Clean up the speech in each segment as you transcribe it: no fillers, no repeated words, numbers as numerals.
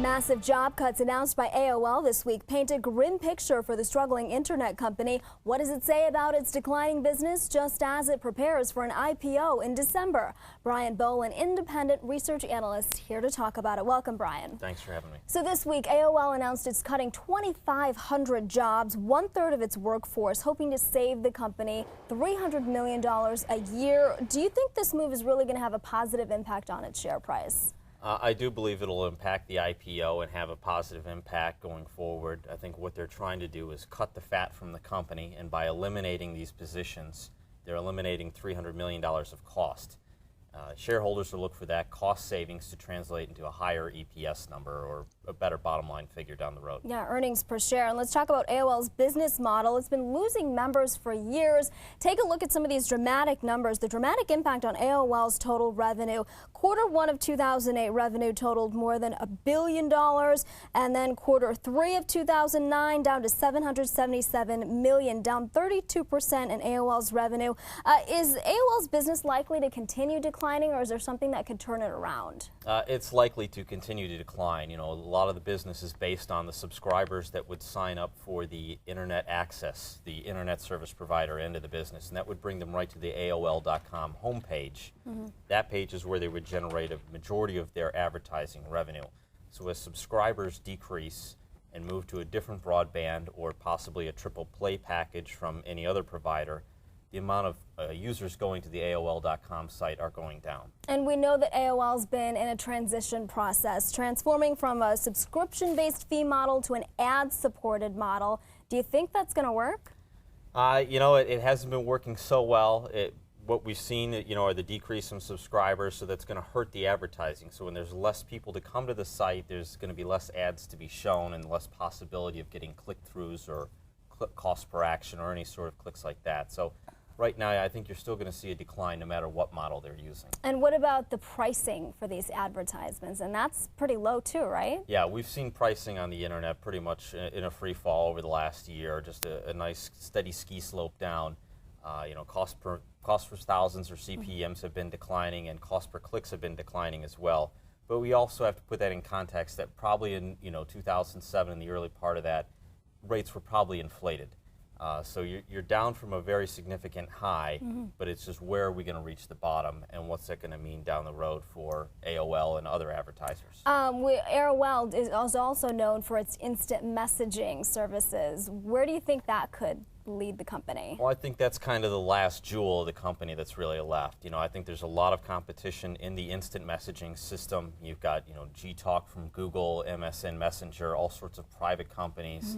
Massive job cuts announced by AOL this week paint a grim picture for the struggling internet company. What does it say about its declining business just as it prepares for an IPO in December? Bolan, independent research analyst, here to talk about it. Welcome, Brian. Thanks for having me. So this week, AOL announced it's cutting 2,500 jobs, one-third of its workforce, hoping to save the company $300 million a year. Do you think this move is really going to have a positive impact on its share price? I do believe it'll impact the IPO and have a positive impact going forward. I think what they're trying to do is cut the fat from the company, and by eliminating these positions, they're eliminating $300 million of cost. Shareholders will look for that cost savings to translate into a higher EPS number or a better bottom line figure down the road. Yeah, earnings per share. And let's talk about AOL's business model. It's been losing members for years. Take a look at some of these dramatic numbers. The dramatic impact on AOL's total revenue. Q1 of 2008 revenue totaled more than $1 billion, and then Q3 of 2009 down to $777 million, down 32% in AOL's revenue. Is AOL's business likely to continue declining, or is there something that could turn it around? It's likely to continue to decline. You know, a lot of the business is based on the subscribers that would sign up for the internet access, the internet service provider end of the business, and that would bring them right to the AOL.com homepage. That page is where they would generate a majority of their advertising revenue. So as subscribers decrease and move to a different broadband or possibly a triple play package from any other provider, the amount of users going to the AOL.com site are going down. And we know that AOL's been in a transition process, transforming from a subscription-based fee model to an ad-supported model. Do you think that's going to work? You know, it hasn't been working so well. What we've seen, you know, are the decrease in subscribers, so that's going to hurt the advertising. So when there's less people to come to the site, there's going to be less ads to be shown and less possibility of getting click-throughs or cost per action or any sort of clicks like that. So right now, I think you're still going to see a decline no matter what model they're using. And what about the pricing for these advertisements? And that's pretty low too, right? Yeah, we've seen pricing on the internet pretty much in a free fall over the last year, just a nice steady ski slope down. You know, cost per thousands or CPMs have been declining, and cost per clicks have been declining as well. But we also have to put that in context that probably in 2007, in the early part of that, rates were probably inflated. So you're down from a very significant high, but it's just where are we going to reach the bottom, and what's that going to mean down the road for AOL and other advertisers? AOL is also known for its instant messaging services. Where do you think that could lead the company? Well, I think that's kind of the last jewel of the company that's really left. You know, I think there's a lot of competition in the instant messaging system. You've got, Gtalk from Google, MSN Messenger, all sorts of private companies.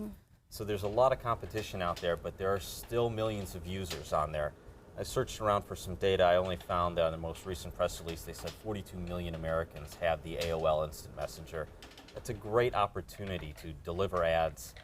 So there's a lot of competition out there, but there are still millions of users on there. I searched around for some data. I only found that in the most recent press release, they said 42 million Americans have the AOL Instant Messenger. That's a great opportunity to deliver ads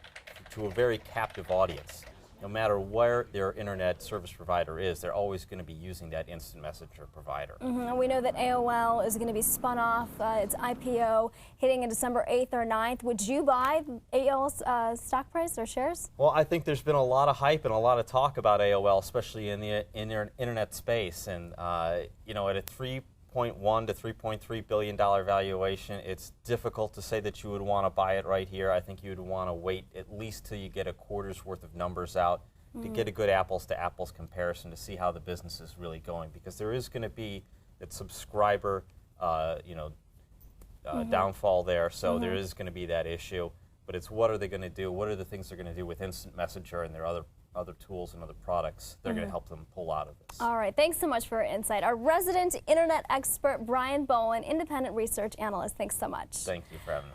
to a very captive audience. No matter where their internet service provider is, they're always going to be using that instant messenger provider. And we know that AOL is going to be spun off, its IPO hitting in December 8th or 9th. Would you buy AOL's stock price or shares? Well, I think there's been a lot of hype and a lot of talk about AOL, especially in the internet space. And, at a $3.1 to $3.3 billion valuation, it's difficult to say that you would want to buy it right here. I think you would want to wait at least till you get a quarter's worth of numbers out to get a good apples-to-apples comparison to see how the business is really going, because there is going to be that subscriber, downfall there. So there is going to be that issue. But it's what are they going to do? What are the things they're going to do with Instant Messenger and their other tools and other products that are going to help them pull out of this? All right, thanks so much for your insight. Our resident internet expert, Bolan, independent research analyst. Thanks so much. Thank you for having me.